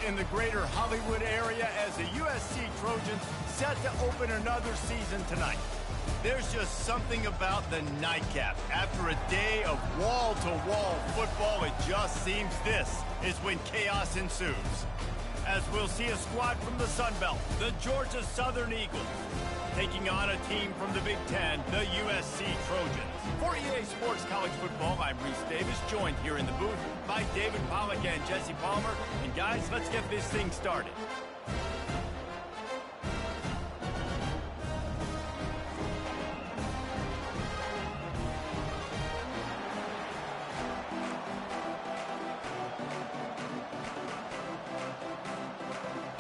in the greater Hollywood area as the USC Trojans set to open another season tonight. There's just something about the nightcap. After a day of wall-to-wall football, it just seems this is when chaos ensues. As we'll see a squad from the Sun Belt, the Georgia Southern Eagles, taking on a team from the Big Ten, the USC Trojans. For EA Sports College Football, I'm Reese Davis, joined here in the booth by David Pollack and Jesse Palmer. And guys, let's get this thing started.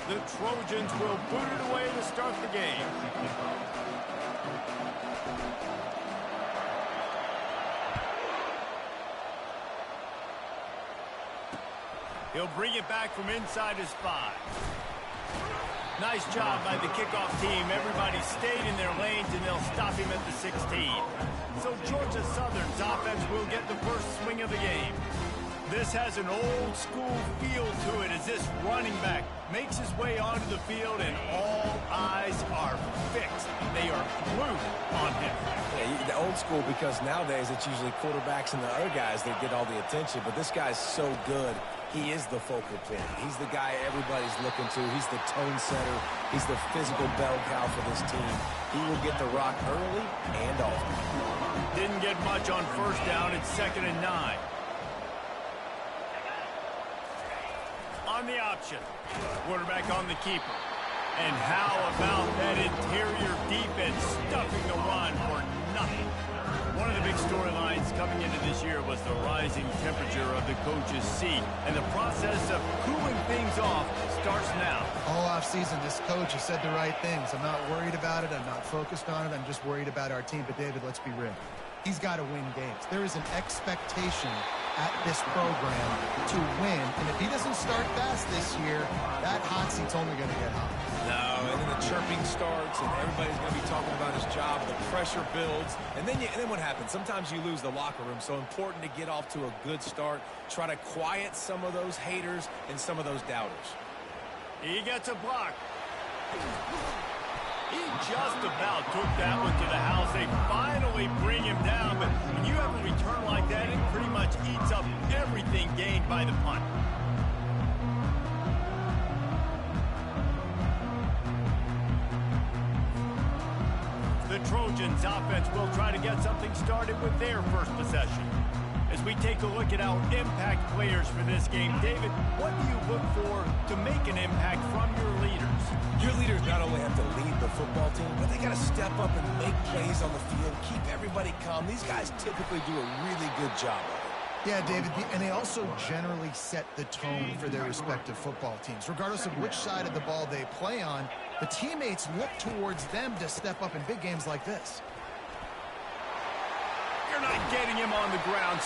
The Trojans will boot it away to start the game. He'll bring it back from inside his 5. Nice job by the kickoff team. Everybody stayed in their lanes, and they'll stop him at the 16. So Georgia Southern's offense will get the first swing of the game. This has an old-school feel to it as this running back makes his way onto the field, and all eyes are fixed. They are glued on him. Yeah, the old school, because nowadays it's usually quarterbacks and the other guys that get all the attention, but this guy's so good. He is the focal point. He's the guy everybody's looking to. He's the tone setter. He's the physical bell cow for this team. He will get the rock early and often. Didn't get much on first down. It's 2nd and 9. On the option. Quarterback on the keeper. And how about that interior defense stuffing the run for nothing? One of the big storylines coming into this year was the rising temperature of the coach's seat. And the process of cooling things off starts now. All offseason, this coach has said the right things. I'm not worried about it. I'm not focused on it. I'm just worried about our team. But, David, let's be real. He's got to win games. There is an expectation at this program to win. And if he doesn't start fast this year, that hot seat's only going to get hot. No, and then the chirping starts, and everybody's going to be talking about his job. The pressure builds, and then what happens? Sometimes you lose the locker room. So important to get off to a good start. Try to quiet some of those haters and some of those doubters. He gets a block. He just about took that one to the house. They finally bring him down, but when you have a return like that, it pretty much eats up everything gained by the punt. The Trojans offense will try to get something started with their first possession. As we take a look at our impact players for this game, David, what do you look for to make an impact from your leaders? Your leaders not only have to lead the football team, but they got to step up and make plays on the field, keep everybody calm. These guys typically do a really good job of it. Yeah, David, and they also generally set the tone for their respective football teams. Regardless of which side of the ball they play on, the teammates look towards them to step up in big games like this. You're not getting him on the ground.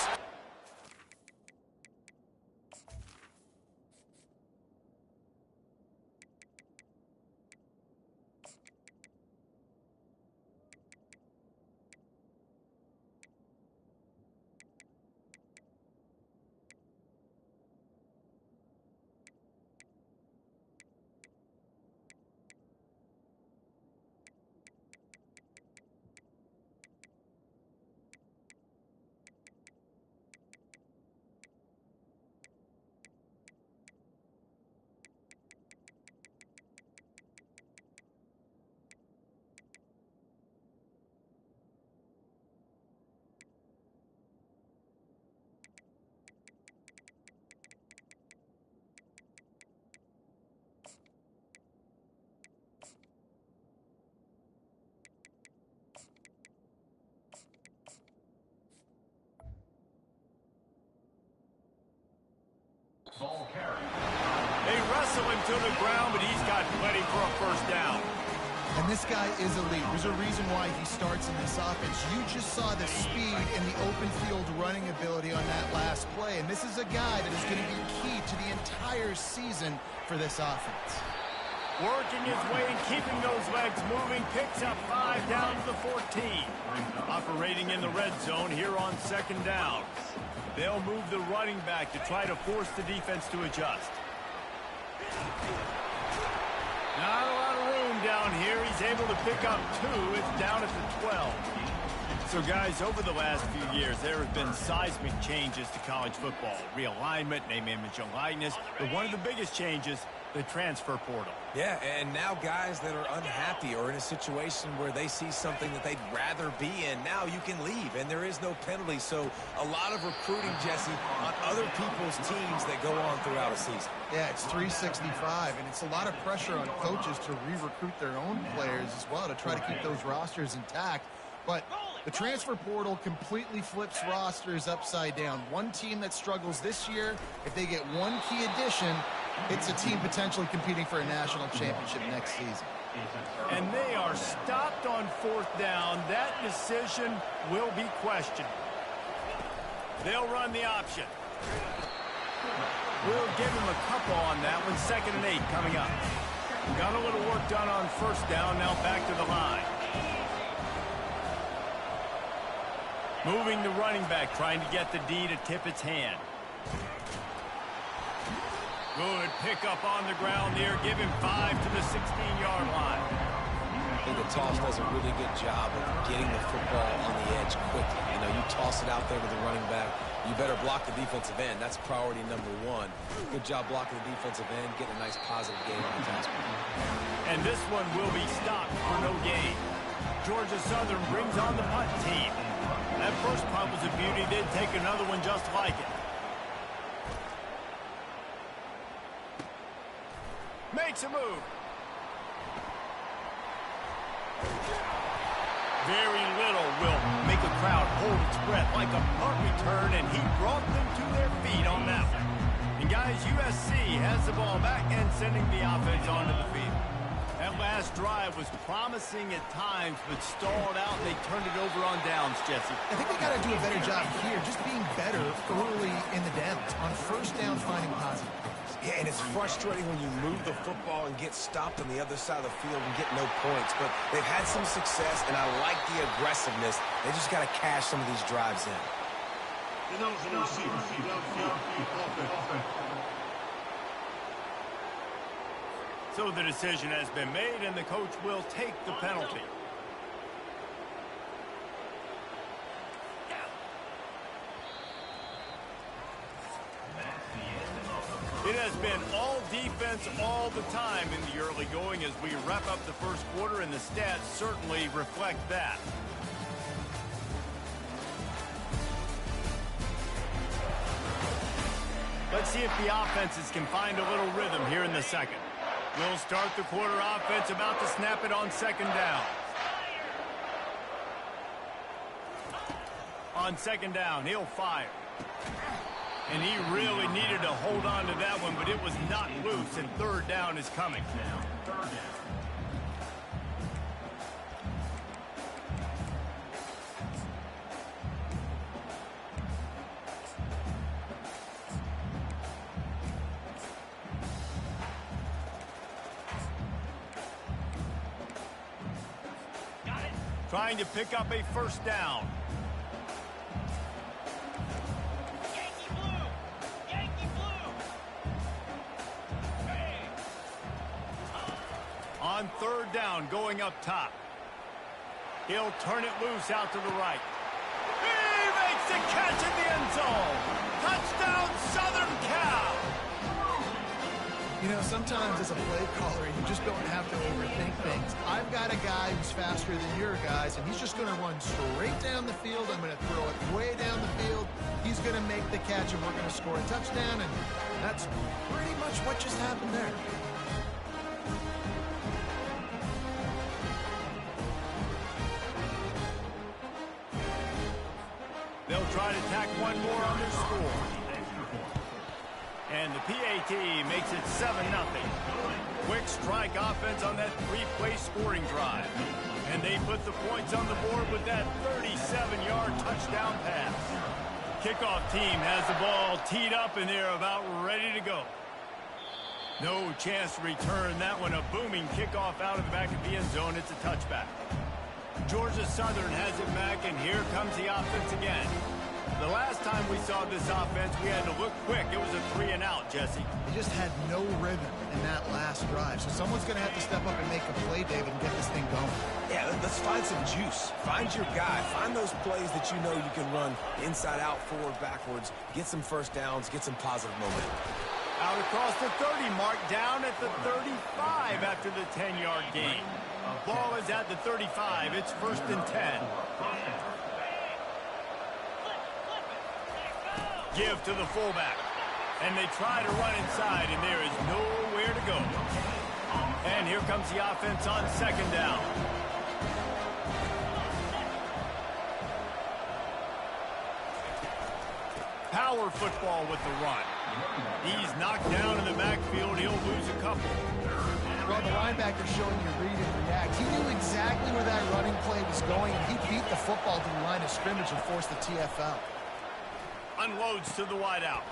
They wrestle him to the ground, but he's got plenty for a first down. And this guy is elite. There's a reason why he starts in this offense. You just saw the speed and the open field running ability on that last play. And this is a guy that is going to be key to the entire season for this offense. Working his way and keeping those legs moving. Picks up 5 down to the 14. Operating in the red zone here on 2nd down. They'll move the running back to try to force the defense to adjust. Not a lot of room down here. He's able to pick up 2. It's down at the 12. So, guys, over the last few years, there have been seismic changes to college football. Realignment, name, image, and likeness. But one of the biggest changes, the transfer portal. Yeah, and now guys that are unhappy or in a situation where they see something that they'd rather be in, now you can leave, and there is no penalty. So a lot of recruiting, Jesse, on other people's teams that go on throughout a season. Yeah, it's 365, and it's a lot of pressure on coaches to re-recruit their own players as well to try to keep those rosters intact. But the transfer portal completely flips rosters upside down. One team that struggles this year, if they get one key addition, it's a team potentially competing for a national championship next season. And they are stopped on 4th down. That decision will be questioned. They'll run the option. We'll give him a couple on that one. 2nd and 8 coming up. Got a little work done on 1st down. Now back to the line. Moving the running back, trying to get the D to tip its hand. Good pickup on the ground there. Give him 5 to the 16-yard line. I think the toss does a really good job of getting the football on the edge quickly. You know, you toss it out there to the running back, you better block the defensive end. That's priority number 1. Good job blocking the defensive end, getting a nice positive gain on the pass. And this one will be stopped for no gain. Georgia Southern brings on the punt team. That first punt was a beauty. They'd take another one just like it. Makes a move. Very little will make a crowd hold its breath like a punt return, and he brought them to their feet on that one. And guys, USC has the ball back and sending the offense onto the field. That last drive was promising at times, but stalled out, and they turned it over on downs, Jesse. I think they got to do a better job here, just being better early in the downs. On 1st down, finding positive. Yeah, and it's frustrating when you move the football and get stopped on the other side of the field and get no points. But they've had some success, and I like the aggressiveness. They just got to cash some of these drives in. So the decision has been made, and the coach will take the penalty. It has been all defense all the time in the early going as we wrap up the first quarter, and the stats certainly reflect that. Let's see if the offenses can find a little rhythm here in the second. We'll start the quarter offense, about to snap it on 2nd down. On 2nd down, he'll fire. And he really needed to hold on to that one, but it was not loose, and 3rd down is coming. Trying to pick up a 1st down. On 3rd down, going up top. He'll turn it loose out to the right. He makes the catch in the end zone. Touchdown, Southern Cal. You know, sometimes as a play caller, you just don't have to overthink things. I've got a guy who's faster than your guys, and he's just going to run straight down the field. I'm going to throw it way down the field. He's going to make the catch, and we're going to score a touchdown, and that's pretty much what just happened there. They'll try to tack one more on their score. And the PAT makes it 7-0. Quick strike offense on that 3-play scoring drive. And they put the points on the board with that 37-yard touchdown pass. Kickoff team has the ball teed up, and they're about ready to go. No chance to return that one. A booming kickoff out of the back of the end zone. It's a touchback. Georgia Southern has it back, and here comes the offense again. The last time we saw this offense, we had to look quick. It was a 3-and-out, Jesse. They just had no rhythm in that last drive. So someone's going to have to step up and make a play, David, and get this thing going. Yeah, let's find some juice. Find your guy. Find those plays that you know you can run inside out, forward, backwards. Get some first downs. Get some positive momentum. Out across the 30 mark, down at the 35 after the 10-yard gain. Ball is at the 35. It's 1st and 10. Give to the fullback. And they try to run inside, and there is nowhere to go. And here comes the offense on 2nd down. Power football with the run. He's knocked down in the backfield. He'll lose a couple. Well, the linebacker showing you read and react. He knew exactly where that running play was going, and he beat the football to the line of scrimmage and forced the TFL. Unloads to the wideout.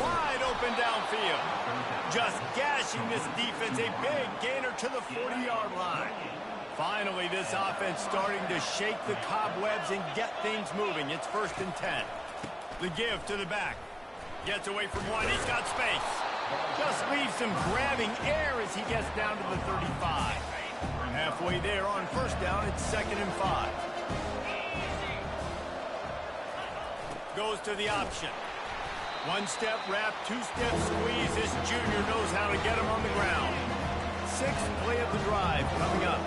Wide open downfield. Just gashing this defense. A big gainer to the 40-yard line. Finally, this offense starting to shake the cobwebs and get things moving. It's 1st and 10. The give to the back. Gets away from one. He's got space. Just leaves him grabbing air as he gets down to the 35. Halfway there on 1st down. It's 2nd and 5. Goes to the option. 1-step wrap, 2-step squeeze. This junior knows how to get him on the ground. 6th play of the drive coming up.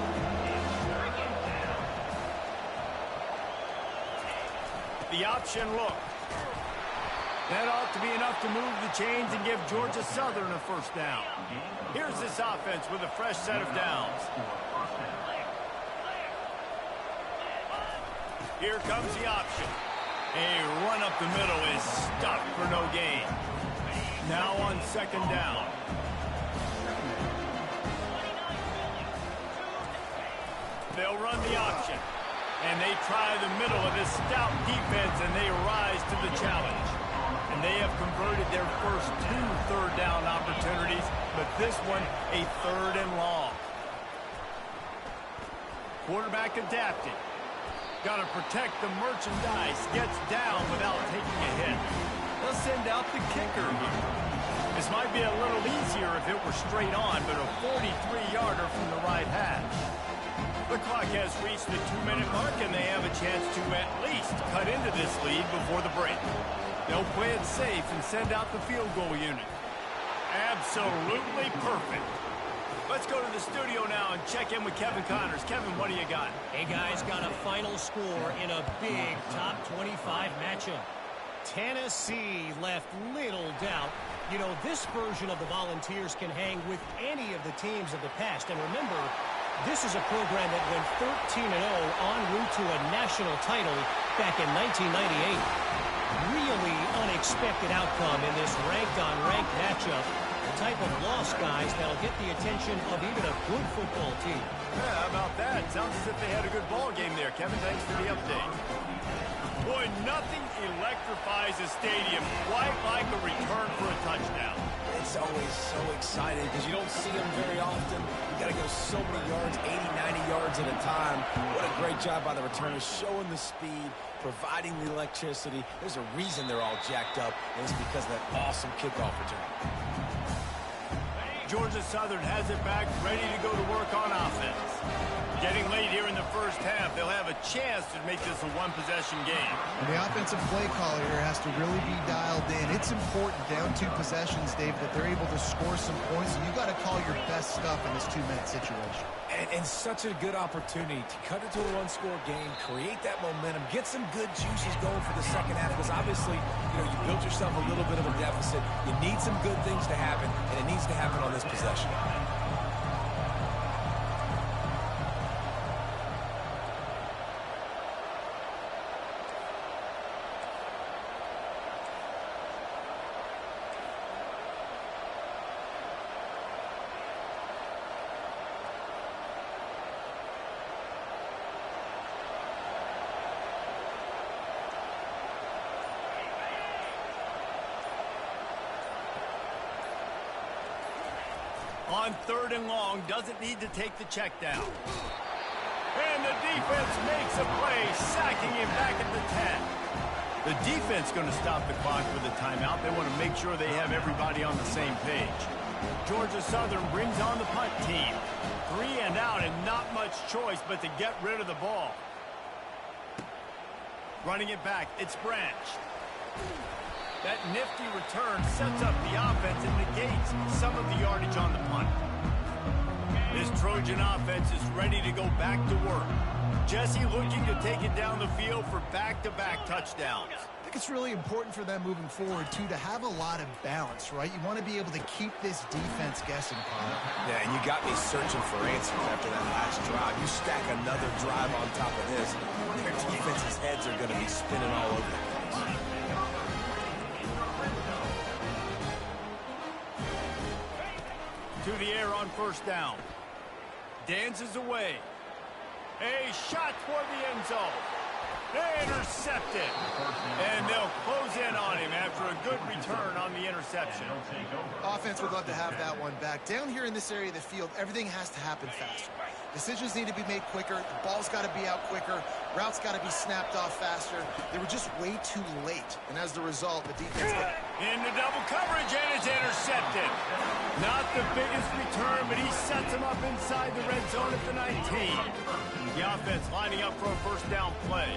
The option look. That ought to be enough to move the chains and give Georgia Southern a 1st down. Here's this offense with a fresh set of downs. Here comes the option. A run up the middle is stopped for no gain. Now on 2nd down. They'll run the option. And they try the middle of this stout defense, and they rise to the challenge. And they have converted their first 2 third down opportunities, but this one a 3rd and long. Quarterback adapting. Got to protect the merchandise. Gets down without taking a hit. They'll send out the kicker here. This might be a little easier if it were straight on, but a 43-yarder from the right hash. The clock has reached the 2-minute mark, and they have a chance to at least cut into this lead before the break. They'll play it safe and send out the field goal unit. Absolutely perfect. Let's go to the studio now and check in with Kevin Connors. Kevin, what do you got? Hey, guys, got a final score in a big top 25 matchup. Tennessee left little doubt. You know, this version of the Volunteers can hang with any of the teams of the past. And remember, this is a program that went 13-0 en route to a national title back in 1998. Really unexpected outcome in this ranked-on-ranked matchup. The type of loss, guys, that'll get the attention of even a good football team. Yeah, how about that? Sounds as if they had a good ball game there. Kevin, thanks for the update. Boy, nothing electrifies a stadium quite like a return for a touchdown. It's always so exciting because you don't see them very often. You got to go so many yards, 80, 90 yards at a time. What a great job by the returners, showing the speed, providing the electricity. There's a reason they're all jacked up, and it's because of that awesome kickoff return. Georgia Southern has it back, ready to go to work on offense. Getting late here in the first half, they'll have a chance to make this a one-possession game. And the offensive play caller here has to really be dialed in. It's important down 2 possessions, Dave, that they're able to score some points. And you got to call your best stuff in this 2-minute situation. And such a good opportunity to cut it to a one-score game, create that momentum, get some good juices going for the second half. Because obviously, you know, you built yourself a little bit of a deficit. You need some good things to happen, and it needs to happen on this possession. On 3rd and long, doesn't need to take the check down. And the defense makes a play, sacking him back at the 10. The defense going to stop the clock with a timeout. They want to make sure they have everybody on the same page. Georgia Southern brings on the punt team. 3 and out and not much choice but to get rid of the ball. Running it back, it's Branch. That nifty return sets up the offense and negates some of the yardage on the punt. This Trojan offense is ready to go back to work. Jesse looking to take it down the field for back-to-back touchdowns. I think it's really important for them moving forward, too, to have a lot of balance, right? You want to be able to keep this defense guessing, Kyle. Yeah, and you got me searching for answers after that last drive. You stack another drive on top of this, their defense's heads are going to be spinning all over the place. To the air on first down. Dances away. A shot for the end zone. Intercepted. And they'll close in on him after a good return on the interception. Offense would love to have that one back. Down here in this area of the field, everything has to happen faster. Decisions need to be made quicker. The ball's got to be out quicker. Routes got to be snapped off faster. They were just way too late. And as the result, the defense... Into double coverage, and it's intercepted. Not the biggest return, but he sets him up inside the red zone at the 19. The offense lining up for a first down play.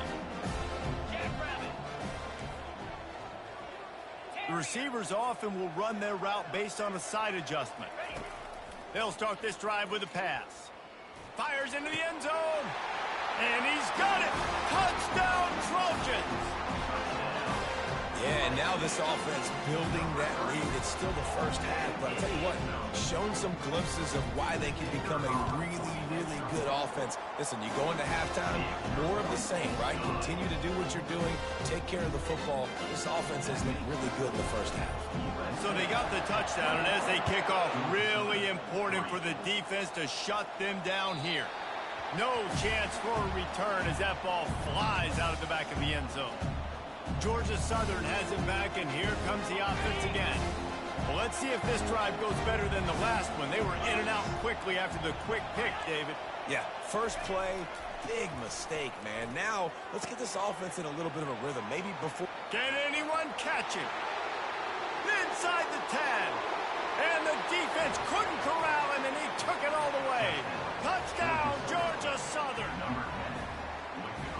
The receivers often will run their route based on a side adjustment. They'll start this drive with a pass. Fires into the end zone. And he's got it. Touchdown, Trojans. Yeah, and now this offense building that lead. It's still the first half, but I'll tell you what, shown some glimpses of why they can become a really, really good offense. Listen, you go into halftime, more of the same, right? Continue to do what you're doing, take care of the football. This offense has looked really good in the first half. So they got the touchdown, and as they kick off, really important for the defense to shut them down here. No chance for a return as that ball flies out of the back of the end zone. Georgia Southern has it back, and here comes the offense again. Well, let's see if this drive goes better than the last one. They were in and out quickly after the quick pick, David. Yeah, first play, big mistake, man. Now, let's get this offense in a little bit of a rhythm. Maybe before... Can anyone catch him? Inside the 10. And the defense couldn't corral him, and he took it all the way. Touchdown, Georgia Southern.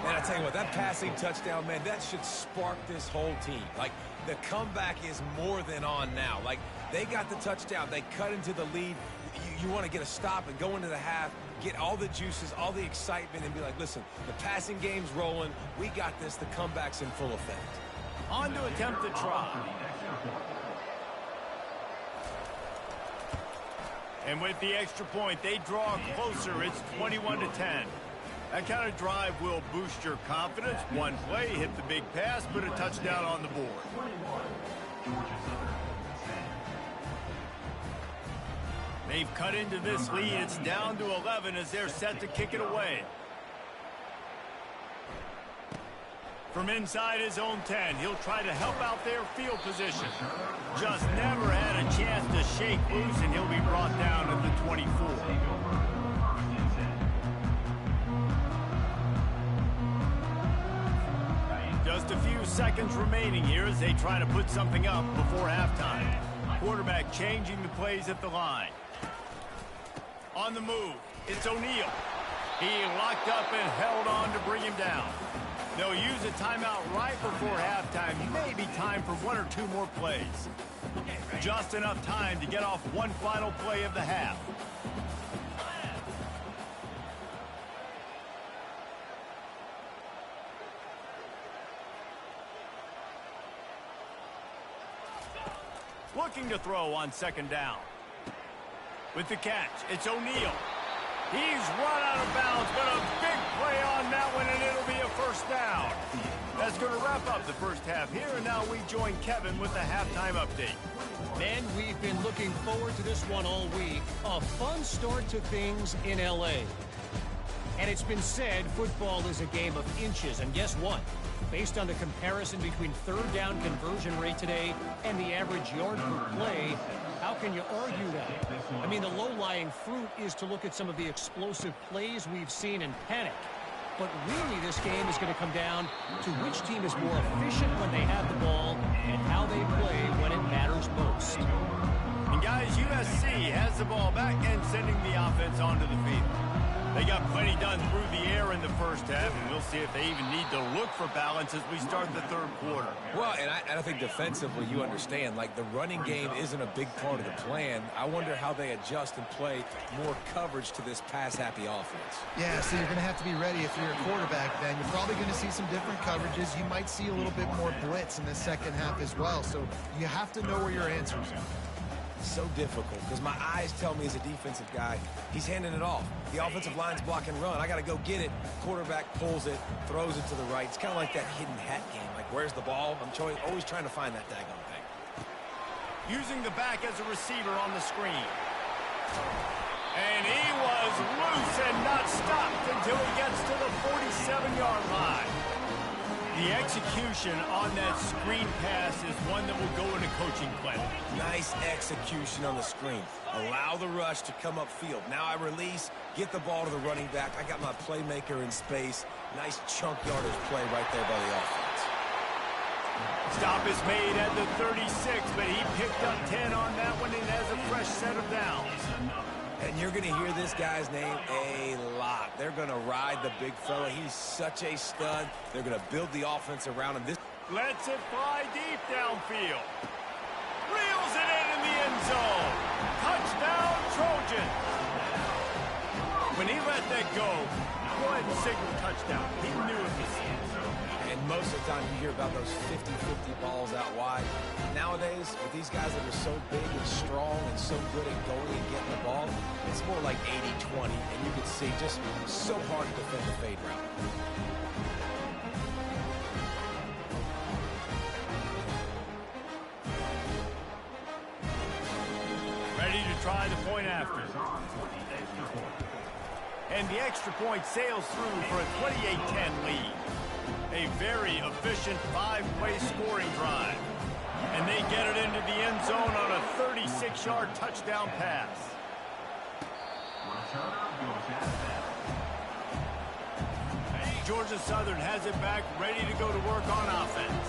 Man, I tell you what, that passing touchdown, man, that should spark this whole team. Like, the comeback is more than on now. Like, they got the touchdown. They cut into the lead. You want to get a stop and go into the half, get all the juices, all the excitement, and be like, listen, the passing game's rolling. We got this. The comeback's in full effect. On to attempt the try. And with the extra point, they draw closer. It's 21-10. That kind of drive will boost your confidence. One play, hit the big pass, put a touchdown on the board. They've cut into this lead. It's down to 11 as they're set to kick it away. From inside his own 10, he'll try to help out their field position. Just never had a chance to shake loose, and he'll be brought down at the 24. Just a few seconds remaining here as they try to put something up before halftime. Quarterback changing the plays at the line. On the move, it's O'Neal. He locked up and held on to bring him down. They'll use a timeout right before halftime. Maybe time for one or two more plays. Just enough time to get off one final play of the half. Looking to throw on second down. With the catch, it's O'Neal. He's run out of bounds, but a big play on that one, and it'll be a first down. That's going to wrap up the first half here, and now we join Kevin with the halftime update. Man, we've been looking forward to this one all week. A fun start to things in L.A. And it's been said football is a game of inches, and guess what? Based on the comparison between third down conversion rate today and the average yard per play, how can you argue that? I mean, the low-lying fruit is to look at some of the explosive plays we've seen in panic. But really, this game is going to come down to which team is more efficient when they have the ball and how they play when it matters most. And guys, USC has the ball back and sending the offense onto the field. They got plenty done through the air in the first half, and we'll see if they even need to look for balance as we start the third quarter. Well, and I think defensively, you understand, like the running game isn't a big part of the plan. I wonder how they adjust and play more coverage to this pass-happy offense. Yeah, so you're going to have to be ready if you're a quarterback then. You're probably going to see some different coverages. You might see a little bit more blitz in the second half as well. So you have to know where your answers are. So difficult because my eyes tell me as a defensive guy, he's handing it off. The offensive line's block and run. I got to go get it. Quarterback pulls it, throws it to the right. It's kind of like that hidden hat game. Like, where's the ball? I'm always trying to find that daggone thing. Using the back as a receiver on the screen. And he was loose and not stopped until he gets to the 47-yard line. The execution on that screen pass is one that will go into coaching clinic. Nice execution on the screen. Allow the rush to come upfield. Now I release, get the ball to the running back. I got my playmaker in space. Nice chunk yardage play right there by the offense. Stop is made at the 36, but he picked up 10 on that one and has a fresh set of downs. And you're going to hear this guy's name a lot. They're going to ride the big fella. He's such a stud. They're going to build the offense around him. Lets it fly deep downfield. Reels it in the end zone. Touchdown, Trojan. When he let that go ahead and signal touchdown. He knew it was. And most of the time you hear about those 50-50 balls out wide. Nowadays, with these guys that are so big and strong and so good at going and getting the ball, it's more like 80-20. And you can see just so hard to defend the fade route. Ready to try the point after. And the extra point sails through for a 28-10 lead. A very efficient 5-play scoring drive. And they get it into the end zone on a 36-yard touchdown pass. Georgia Southern has it back, ready to go to work on offense.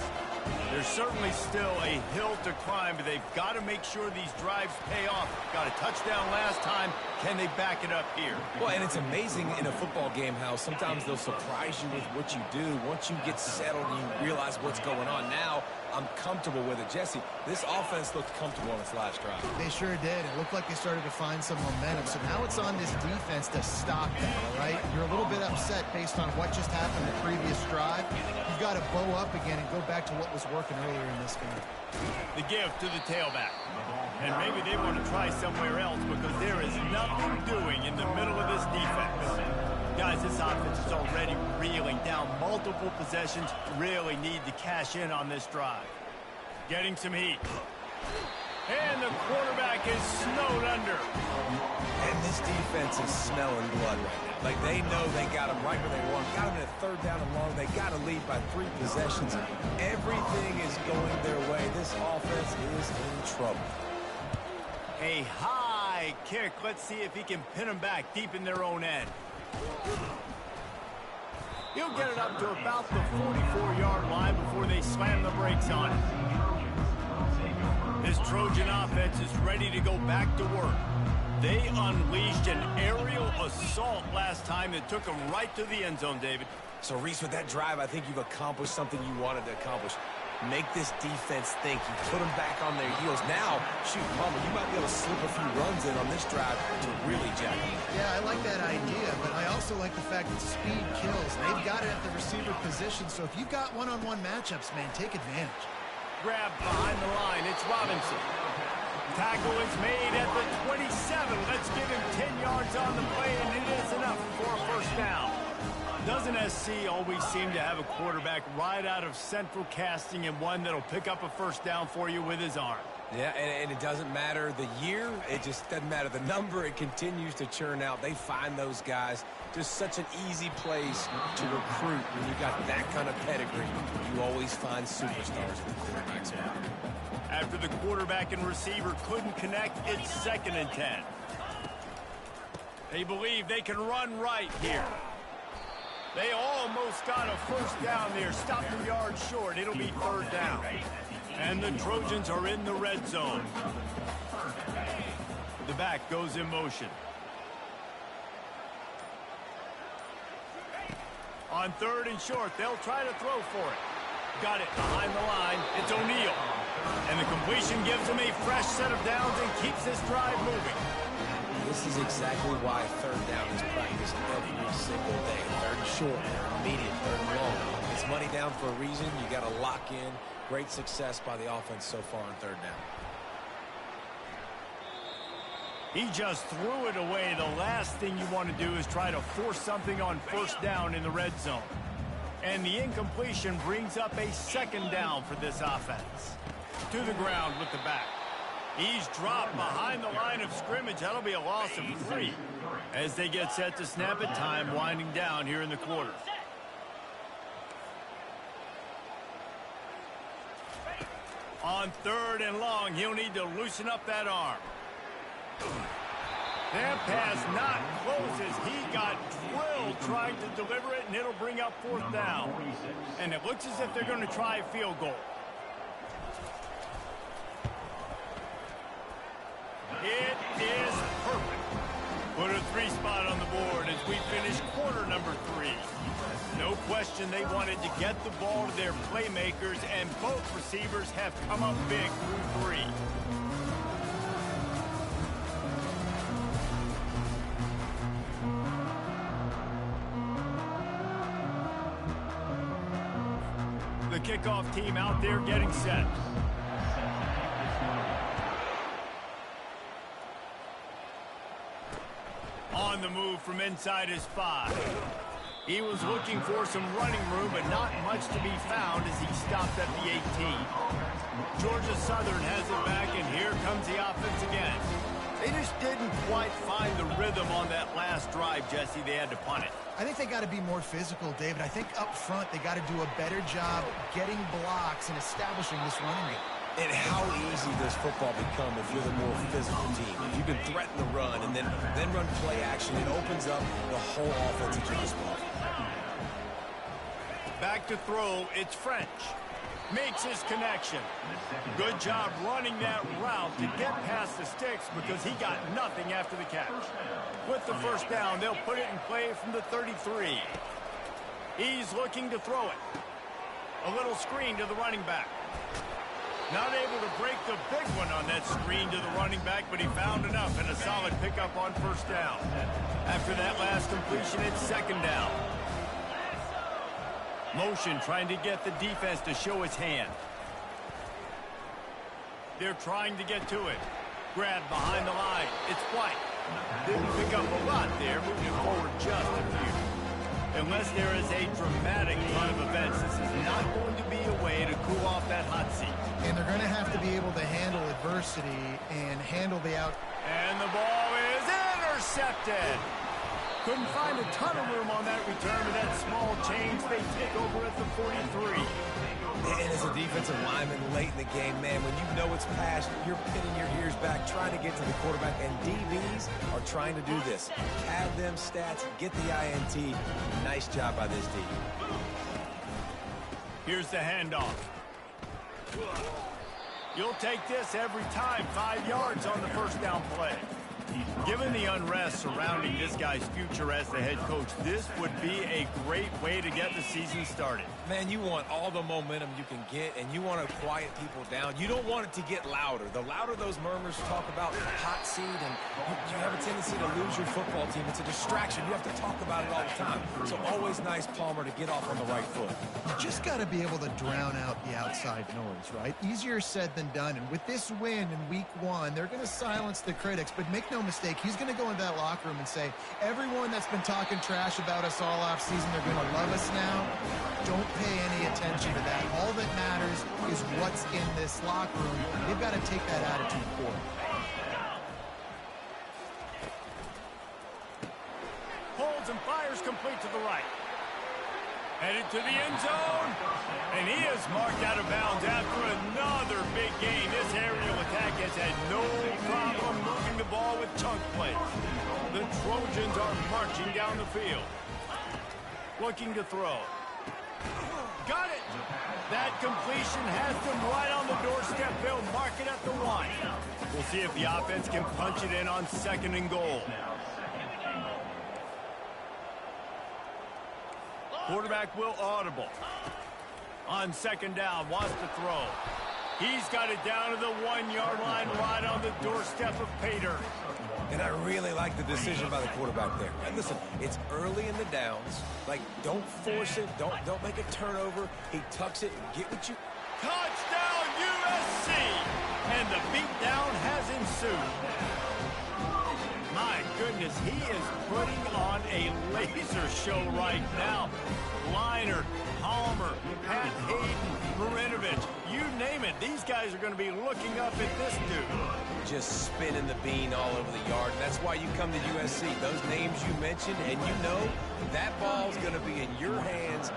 There's certainly still a hill to climb, but they've got to make sure these drives pay off. Got a touchdown last time. Can they back it up here? Well, and it's amazing in a football game how sometimes they'll surprise you with what you do. Once you get settled and you realize what's going on now, I'm comfortable with it. Jesse, this offense looked comfortable on its last drive. They sure did. It looked like they started to find some momentum. So now it's on this defense to stop that, all right? You're a little bit upset based on what just happened the previous drive. You've got to bow up again and go back to what was working earlier in this game. The give to the tailback. And maybe they want to try somewhere else because there is nothing doing in the middle of this defense. Guys, this offense is already reeling down multiple possessions. Really need to cash in on this drive. Getting some heat. And the quarterback is snowed under. And this defense is smelling blood right now. Like, they know they got him right where they want. Got him in a third down and long. They got to lead by 3 possessions. Everything is going their way. This offense is in trouble. A high kick. Let's see if he can pin them back deep in their own end. He'll get it up to about the 44-yard line before they slam the brakes on it. This Trojan offense is ready to go back to work. They unleashed an aerial assault last time that took them right to the end zone, David. So, Reese, with that drive, I think you've accomplished something you wanted to accomplish. Make this defense think. You put them back on their heels. Now, shoot, Palmer, you might be able to slip a few runs in on this drive to really jack them. Yeah, I like that idea, but I also like the fact that speed kills. They've got it at the receiver position, so if you've got one-on-one matchups, man, take advantage. Grab behind the line. It's Robinson. Tackle is made at the 27. Let's give him 10 yards on the play, and it is enough for a first down. Doesn't SC always seem to have a quarterback right out of central casting and one that'll pick up a first down for you with his arm? Yeah, and it doesn't matter the year. It just doesn't matter the number. It continues to churn out. They find those guys. Just such an easy place to recruit when you got that kind of pedigree. You always find superstars in the quarterback spot. After the quarterback and receiver couldn't connect, it's 2nd and 10. They believe they can run right here. They almost got a first down there. Stopped a yard short. It'll be third down. And the Trojans are in the red zone. The back goes in motion. On third and short, they'll try to throw for it. Got it behind the line. It's O'Neal. And the completion gives him a fresh set of downs and keeps this drive moving. This is exactly why third down is practiced every single day. Third and short, immediate, third and long. It's money down for a reason. You got to lock in. Great success by the offense so far on third down. He just threw it away. The last thing you want to do is try to force something on first down in the red zone. And the incompletion brings up a second down for this offense. To the ground with the back. He's dropped behind the line of scrimmage. That'll be a loss of 3. As they get set to snap it, time winding down here in the quarter. On third and long, he'll need to loosen up that arm. That pass not close as he got drilled trying to deliver it, and it'll bring up fourth down. And it looks as if they're going to try a field goal. It is perfect. Put a 3 spot on the board as we finish quarter number 3. No question they wanted to get the ball to their playmakers, and both receivers have come up big through 3. The kickoff team out there getting set. On the move from inside his 5. He was looking for some running room, but not much to be found as he stopped at the 18. Georgia Southern has it back, and here comes the offense again. They just didn't quite find the rhythm on that last drive, Jesse. They had to punt it. I think they got to be more physical, David. I think up front they got to do a better job getting blocks and establishing this running game. And how easy does football become if you're the more physical team? If you can threaten the run and then run play action, it opens up the whole offensive drive. Back to throw, it's French. Makes his connection. Good job running that route to get past the sticks because he got nothing after the catch. With the first down, they'll put it in play from the 33. He's looking to throw it. A little screen to the running back. Not able to break the big one on that screen to the running back, but he found enough and a solid pickup on first down. After that last completion, it's second down. Motion trying to get the defense to show his hand. They're trying to get to it. Grab behind the line. It's White. Didn't pick up a lot there, moving forward just a few. Unless there is a dramatic run of events, this is not going to be a way to cool off that hot seat. And they're going to have to be able to handle adversity and handle the out. And the ball is intercepted. Couldn't find a ton of room on that return to that small change. They take over at the 43. And as a defensive lineman late in the game, man, when you know it's past, you're pinning your ears back, trying to get to the quarterback, and DBs are trying to do this. Have them stats, get the INT. Nice job by this team. Here's the handoff. You'll take this every time. 5 yards on the first down play. Given the unrest surrounding this guy's future as the head coach, this would be a great way to get the season started. Man, you want all the momentum you can get, and you want to quiet people down. You don't want it to get louder. The louder those murmurs talk about hot seat, and you have a tendency to lose your football team. It's a distraction. You have to talk about it all the time. So always nice, Palmer, to get off on the right foot. You just got to be able to drown out the outside noise, right? Easier said than done. And with this win in week 1, they're going to silence the critics. But make no mistake, he's going to go into that locker room and say, everyone that's been talking trash about us all off season, they're going to love us now. Don't pay any attention to that. All that matters is what's in this locker room. They've got to take that attitude forward. Holds and fires complete to the right. Headed to the end zone. And he is marked out of bounds after another big gain. This aerial attack has had no problem moving the ball with chunk plays. The Trojans are marching down the field. Looking to throw. Got it. That completion has them right on the doorstep. They'll mark it at the 1. We'll see if the offense can punch it in on 2nd and goal. Quarterback will audible. On 2nd down, wants to throw. He's got it down to the 1-yard line right on the doorstep of pay dirt. And I really like the decision by the quarterback there. And listen, it's early in the downs. Like, don't force it. Don't make a turnover. He tucks it. Get what you... Touchdown, USC! And the beatdown has ensued. My goodness, he is putting on a laser show right now. Liner, Palmer, Pat Hayden, Marinovich, you name it. These guys are going to be looking up at this dude. Just spinning the bean all over the yard. And that's why you come to USC. Those names you mentioned, and you know that ball's going to be in your hands.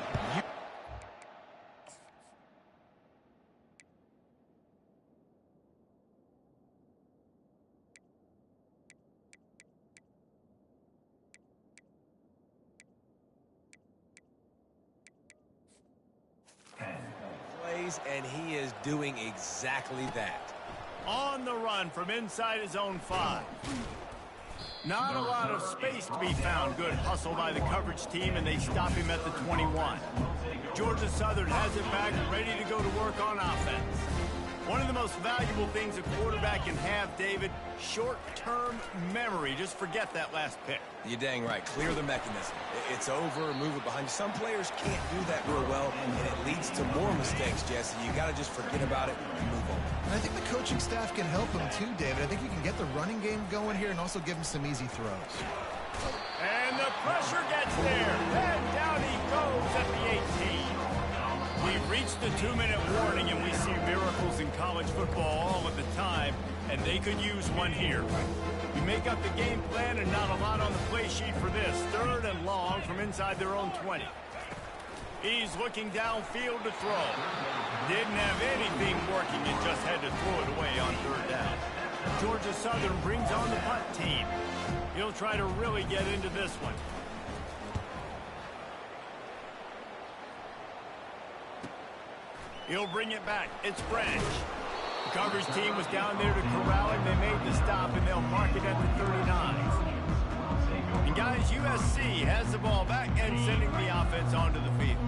And he is doing exactly that. On the run from inside his own 5. Not a lot of space to be found. Good hustle by the coverage team, and they stop him at the 21. Georgia Southern has it back, ready to go to work on offense. One of the most valuable things a quarterback can have, David, short-term memory. Just forget that last pick. You're dang right. Clear the mechanism. It's over, move it behind you. Some players can't do that real well, and it leads to more mistakes, Jesse. You got to just forget about it and move on. And I think the coaching staff can help him too, David. I think we can get the running game going here and also give him some easy throws. And the pressure gets there. And down he goes at the 18. We've reached the 2-minute warning, and we see miracles in college football all of the time, and they could use one here. You make up the game plan and not a lot on the play sheet for this. 3rd and long from inside their own 20. He's looking downfield to throw. Didn't have anything working and just had to throw it away on 3rd down. Georgia Southern brings on the punt team. He'll try to really get into this one. He'll bring it back. It's Branch. The coverage team was down there to corral him. They made the stop, and they'll mark it at the 39. And guys, USC has the ball back and sending the offense onto the field.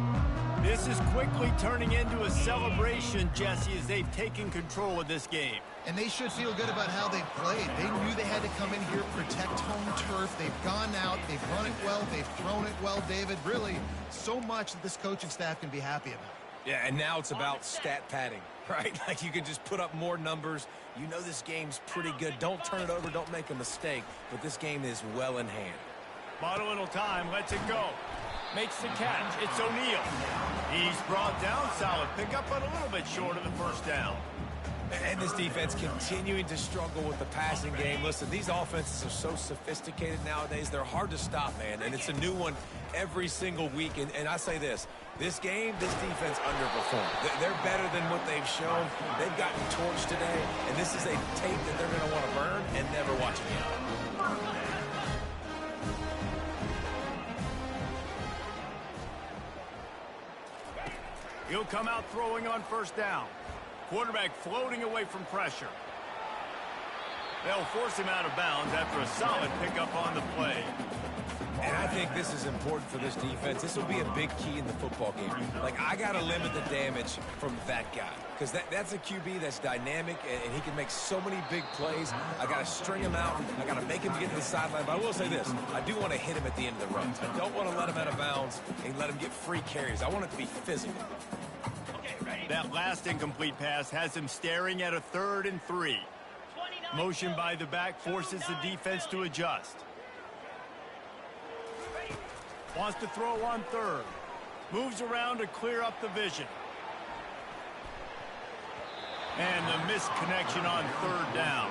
This is quickly turning into a celebration, Jesse, as they've taken control of this game. And they should feel good about how they've played. They knew they had to come in here, protect home turf. They've gone out, they've run it well, they've thrown it well, David. Really, so much that this coaching staff can be happy about. Yeah, and now it's about stat padding, right? Like, you can just put up more numbers. You know this game's pretty good. Don't turn it over. Don't make a mistake. But this game is well in hand. Bought a little time. Lets it go. Makes the catch. It's O'Neal. He's brought down. Solid pickup, but a little bit short of the 1st down. And this defense continuing to struggle with the passing game. Listen, these offenses are so sophisticated nowadays. They're hard to stop, man. And it's a new one every single week. And I say this game, this defense underperformed. They're better than what they've shown. They've gotten torched today. And this is a tape that they're going to want to burn and never watch again. He'll come out throwing on 1st down. Quarterback floating away from pressure. They'll force him out of bounds after a solid pickup on the play. And I think this is important for this defense. This will be a big key in the football game. Like, I got to limit the damage from that guy. Because that's a QB that's dynamic, and he can make so many big plays. I got to string him out. I got to make him get to the sideline. But I will say this. I do want to hit him at the end of the run. I don't want to let him out of bounds and let him get free carries. I want it to be physical. That last incomplete pass has him staring at a 3rd and 3. Motion by the back forces the defense to adjust. Wants to throw on 3rd. Moves around to clear up the vision. And the missed connection on 3rd down.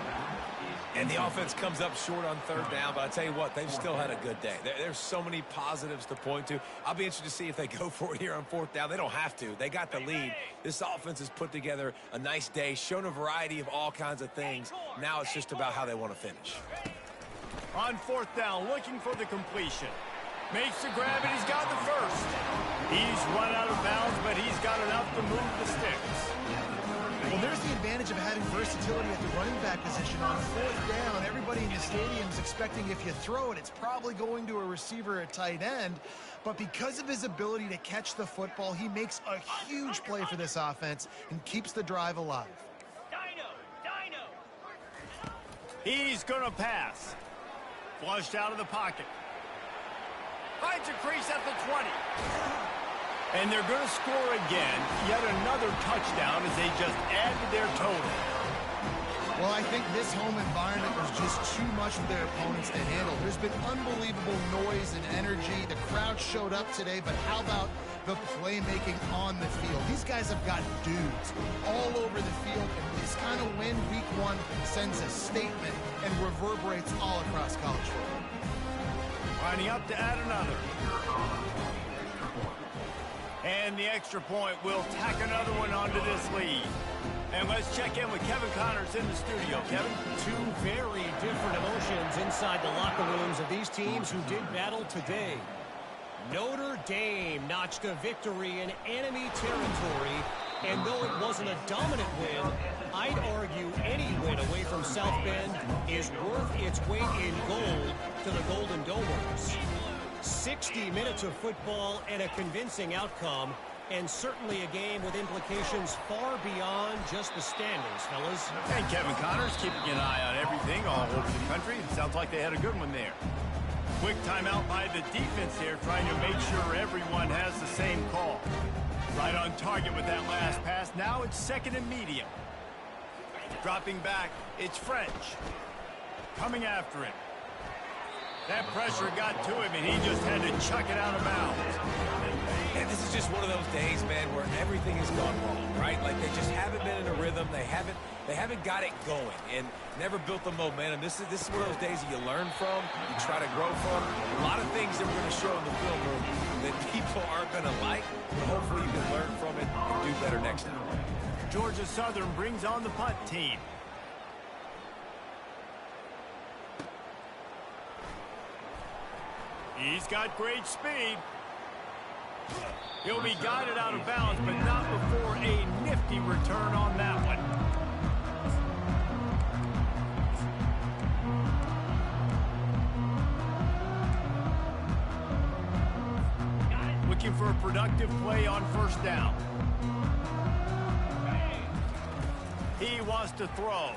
And the offense comes up short on 3rd down, but I tell you what, they've still had a good day. There's so many positives to point to. I'll be interested to see if they go for it here on 4th down. They don't have to. They got the lead. This offense has put together a nice day, shown a variety of all kinds of things. Now it's just about how they want to finish. On 4th down, looking for the completion. Makes the grab, and he's got the first. He's run out of bounds, but he's got enough to move the sticks. Well, there's the advantage of having versatility at the running back position. On fourth down, everybody in the stadium is expecting if you throw it, it's probably going to a receiver at tight end. But because of his ability to catch the football, he makes a huge play for this offense and keeps the drive alive. He's going to pass. Flushed out of the pocket. Finds a crease at the 20. And they're going to score again. Yet another touchdown as they just added their total. Well, I think this home environment was just too much for their opponents to handle. There's been unbelievable noise and energy. The crowd showed up today, but how about the playmaking on the field? These guys have got dudes all over the field, and this kind of win week one sends a statement and reverberates all across college football. Lining up to add another. And the extra point will tack another one onto this lead. And let's check in with Kevin Connors in the studio. Kevin? Two very different emotions inside the locker rooms of these teams who did battle today. Notre Dame notched a victory in enemy territory, and though it wasn't a dominant win, I'd argue any win away from South Bend is worth its weight in gold to the Golden Domers. 60 minutes of football and a convincing outcome, and certainly a game with implications far beyond just the standings, fellas. And Kevin Connors keeping an eye on everything all over the country. It sounds like they had a good one there. Quick timeout by the defense here, trying to make sure everyone has the same call. Right on target with that last pass. Now it's second and medium. Dropping back, it's French. Coming after him. That pressure got to him, and he just had to chuck it out of bounds. And this is just one of those days, man, where everything has gone wrong, right? Like they just haven't been in a rhythm. They haven't got it going and never built the momentum. This is one of those days that you learn from, you try to grow from. A lot of things that we're going to show in the film room that people aren't going to like, but hopefully you can learn from it and do better next time. Georgia Southern brings on the punt team. He's got great speed. He'll be guided out of bounds, but not before a nifty return on that one. Looking for a productive play on first down. He wants to throw.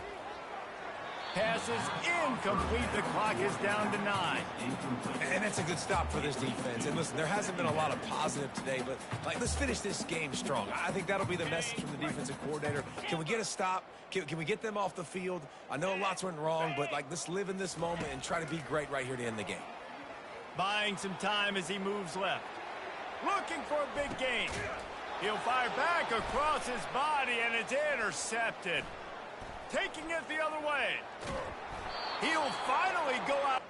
Passes incomplete. The clock is down to 9. And that's a good stop for this defense. And listen, there hasn't been a lot of positive today, but let's finish this game strong. I think that'll be the message from the defensive coordinator. Can we get a stop? Can we get them off the field? I know lots went wrong, but let's live in this moment and try to be great right here to end the game. Buying some time as he moves left. Looking for a big gain. He'll fire back across his body, and it's intercepted. Taking it the other way. He'll finally go out.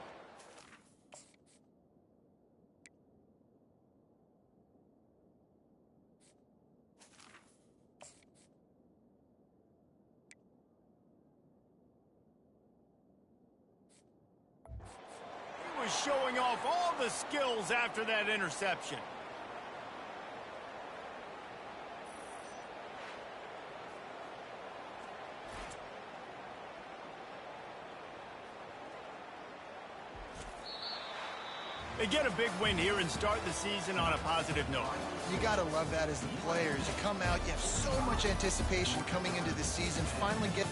He was showing off all the skills after that interception. They get a big win here and start the season on a positive note. You got to love that as the players. You come out, you have so much anticipation coming into the season, finally get